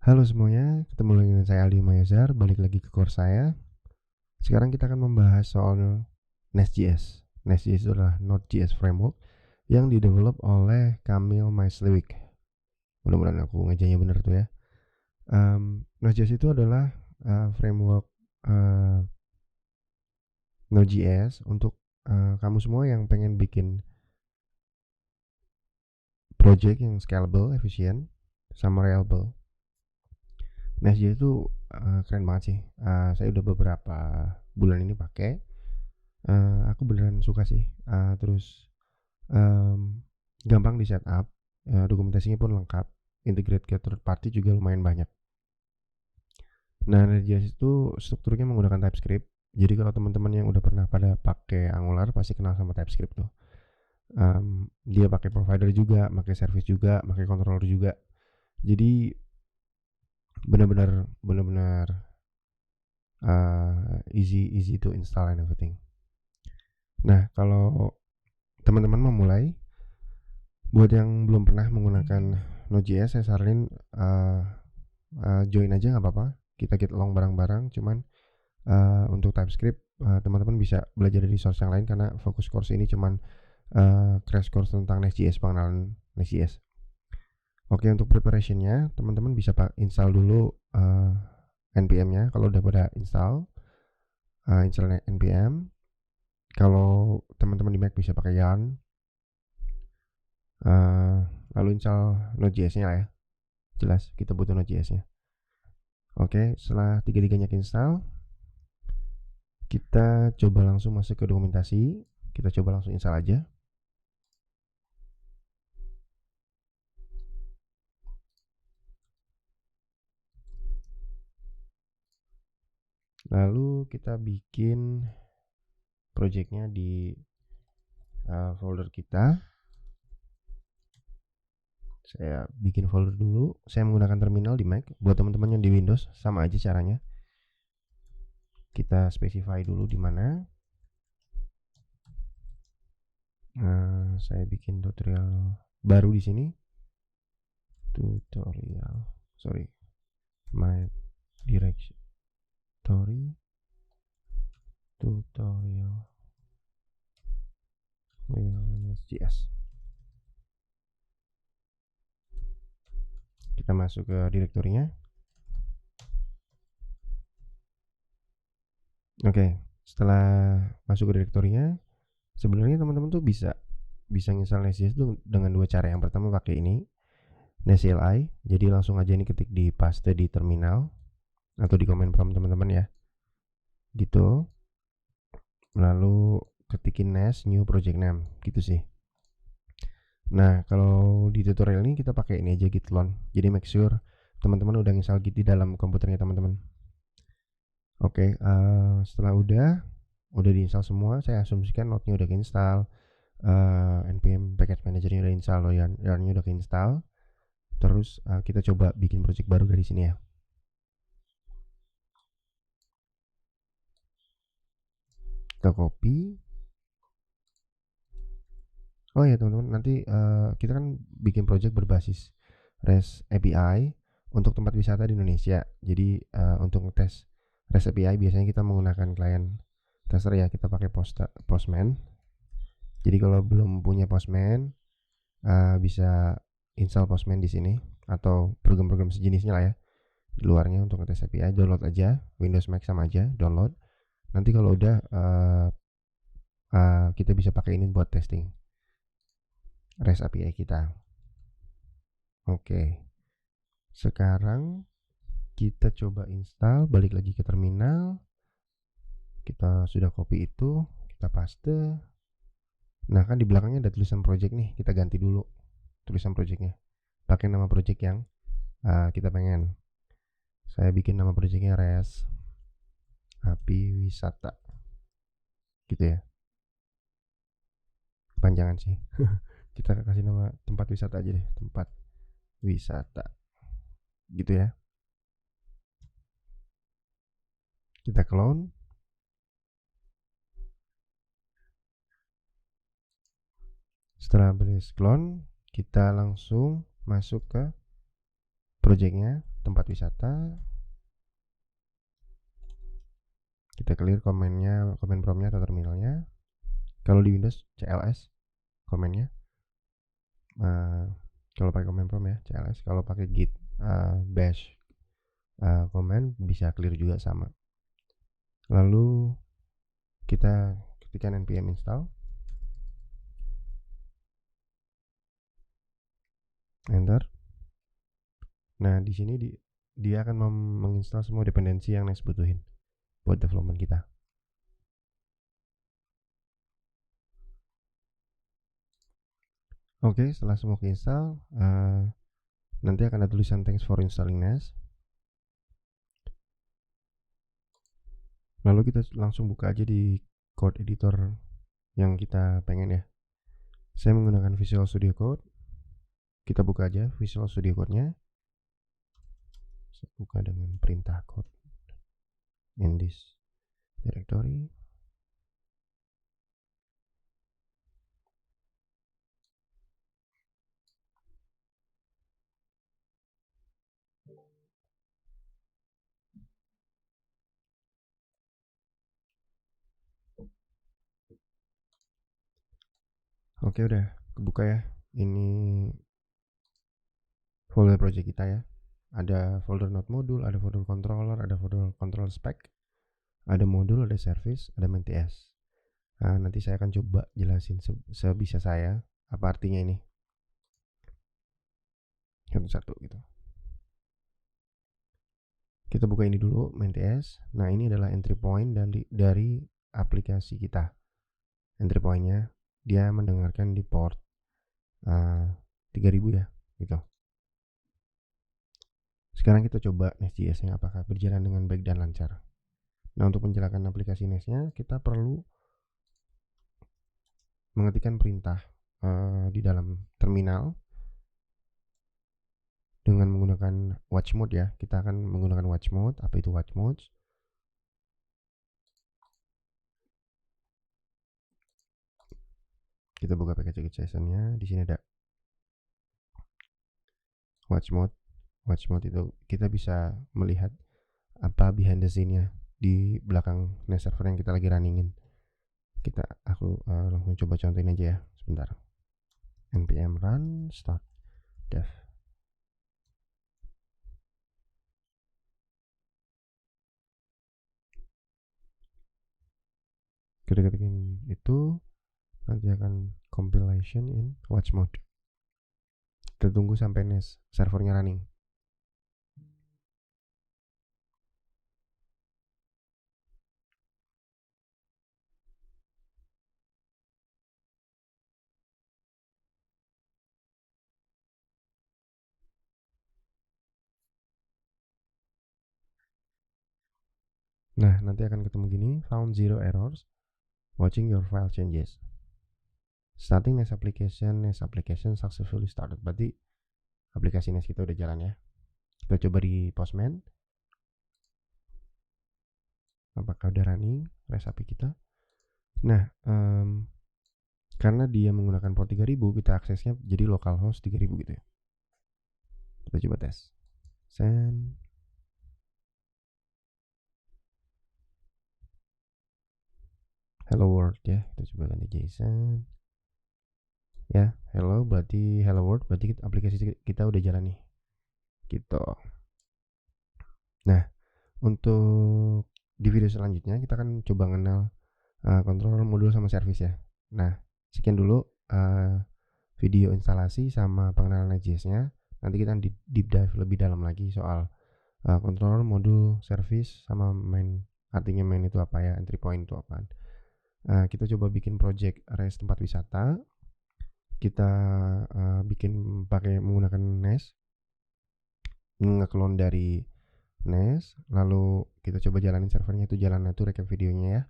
Halo semuanya, ketemu lagi dengan saya Aldi Mayazar, balik lagi ke course saya. Sekarang kita akan membahas soal Nest.js. Nest.js itu adalah Node.js framework yang didevelop oleh Kamil Maislewick. Mudah-mudahan aku ngejanya bener tuh ya. Node.js itu adalah framework Node.js untuk kamu semua yang pengen bikin project yang scalable, efisien, sama reliable. Nest.js itu keren banget sih. Saya udah beberapa bulan ini pakai. Aku beneran suka sih. Terus gampang di setup, dokumentasinya pun lengkap, integrate ke third party juga lumayan banyak. Nah, Node.js itu strukturnya menggunakan TypeScript. Jadi kalau teman-teman yang udah pernah pada pakai Angular pasti kenal sama TypeScript tuh. Dia pakai provider juga, pakai service juga, pakai controller juga. Jadi benar-benar easy to install and everything. Nah, kalau teman-teman memulai, buat yang belum pernah menggunakan Node.js, saya saranin join aja nggak apa-apa. Kita get along bareng-bareng. Cuman untuk TypeScript teman-teman bisa belajar dari source yang lain karena fokus course ini cuman crash course tentang Nest.js, pengenalan Nest.js. Oke, untuk preparationnya teman-teman bisa install dulu npm-nya. Kalau udah pada install npm. Kalau teman-teman di Mac bisa pakai yarn. Lalu install Node.js-nya lah ya. Jelas kita butuh Node.js-nya. Oke, setelah tiga-tiganya install, kita coba langsung masuk ke dokumentasi. Kita coba langsung install aja. Lalu kita bikin projectnya di folder kita. Saya bikin folder dulu. Saya menggunakan terminal di Mac. Buat teman-teman yang di Windows sama aja caranya. Kita specify dulu di mana. Nah, saya bikin tutorial baru di sini. My directory tutorial Nest.js. Kita masuk ke direktorinya. Oke, setelah masuk ke direktorinya, sebenarnya teman-teman tuh bisa install Nest.js tuh dengan dua cara. Yang pertama pakai ini, Nest.cli. Jadi langsung aja ini ketik di paste di terminal atau di command prompt teman-teman ya. Gitu. Lalu ketikin Nest new project name, gitu sih. Nah, kalau di tutorial ini kita pakai ini aja, git clone. Jadi make sure teman-teman udah install git di dalam komputernya teman-teman. Oke, setelah udah diinstal semua, saya asumsikan node-nya udah keinstall, npm package manager-nya udah install, yarn-nya udah keinstall. Terus kita coba bikin project baru dari sini ya. Kita copy. Oh ya teman-teman, nanti kita kan bikin project berbasis REST API untuk tempat wisata di Indonesia. Jadi untuk ngetes REST API biasanya kita menggunakan klien tester ya, kita pakai Postman. Jadi kalau belum punya Postman, bisa install Postman di sini atau program-program sejenisnya lah ya di luarnya untuk ngetes API. Download aja, Windows Mac sama aja, download. Nanti kalau udah kita bisa pakai ini buat testing REST API kita. Oke, sekarang kita coba install, balik lagi ke terminal. Kita sudah copy itu, kita paste. Nah kan di belakangnya ada tulisan project nih, kita ganti dulu tulisan projectnya, pakai nama project yang kita pengen. Saya bikin nama projectnya REST API Wisata, gitu ya, panjangan sih. Kita kasih nama tempat wisata aja deh, tempat wisata, gitu ya. Kita clone. Setelah beres clone, kita langsung masuk ke projectnya. tempat wisata. Kita clear command promptnya atau terminalnya. Kalau di Windows CLS commandnya. Kalau pakai command prompt ya CLS. Kalau pakai git bash command bisa clear juga sama. Lalu kita ketikkan npm install, enter. Nah di sini dia akan menginstal semua dependensi yang NES butuhin buat development kita. Oke, setelah semua keinstall, nanti akan ada tulisan thanks for installing NES. Lalu kita langsung buka aja di code editor yang kita pengen ya. Saya menggunakan Visual Studio Code. Kita buka aja Visual Studio Code-nya. Saya buka dengan perintah code in this directory. Oke, udah kebuka ya. Ini folder project kita ya. Ada folder node module, ada folder controller, ada folder control spec, ada modul, ada service, ada main TS. Nah, nanti saya akan coba jelasin sebisa saya apa artinya ini satu-satu gitu. Kita buka ini dulu, main TS. Nah, ini adalah entry point dari aplikasi kita. Entry pointnya dia mendengarkan di port 3000 ya gitu. Sekarang kita coba Nest.js-nya apakah berjalan dengan baik dan lancar. Nah, untuk menjalankan aplikasi Nest-nya kita perlu mengetikkan perintah di dalam terminal dengan menggunakan watch mode ya. Kita akan menggunakan watch mode. Apa itu watch mode? Kita buka package.json-nya. Di sini ada watch mode. Watch mode itu kita bisa melihat apa behind the scene-nya di belakang Nest server yang kita lagi runningin. Aku langsung coba contohin aja ya, sebentar. npm run start dev. Kita ketikin itu, nanti akan compilation in watch mode. Kita tunggu sampai Nest servernya running. Nah, nanti akan ketemu gini, found zero errors, watching your file changes. Starting Nest application successfully started. Berarti aplikasi Nest kita udah jalan ya. Kita coba di Postman. Apakah udah running REST API kita? Nah, karena dia menggunakan port 3000, kita aksesnya jadi localhost 3000 gitu ya. Kita coba tes. Send. Hello world ya, kita coba ganti JSON. Ya, hello berarti hello world, berarti aplikasi kita udah jalan nih. Gitu. Nah, untuk di video selanjutnya kita akan coba kenal controller, modul sama service ya. Nah, sekian dulu video instalasi sama pengenalan Nest.js-nya. Nanti kita deep dive lebih dalam lagi soal controller, modul, service, sama main. Artinya main itu apa ya, entry point itu apa. Kita coba bikin project REST tempat wisata. Kita bikin pakai menggunakan Nest, nge-clone dari Nest, lalu kita coba jalanin servernya, itu jalannya tuh recap videonya ya.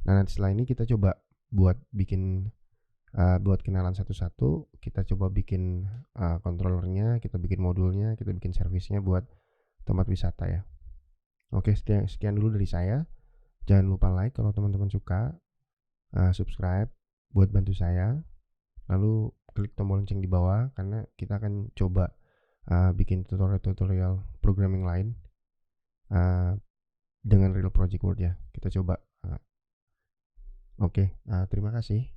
Nah, nanti setelah ini kita coba buat bikin buat kenalan satu-satu. Kita coba bikin controllernya, kita bikin modulnya, kita bikin servisnya buat tempat wisata ya. Oke, sekian dulu dari saya. Jangan lupa like kalau teman-teman suka, subscribe buat bantu saya, lalu klik tombol lonceng di bawah karena kita akan coba bikin tutorial programming lain dengan real project world ya. Kita coba. Oke, terima kasih.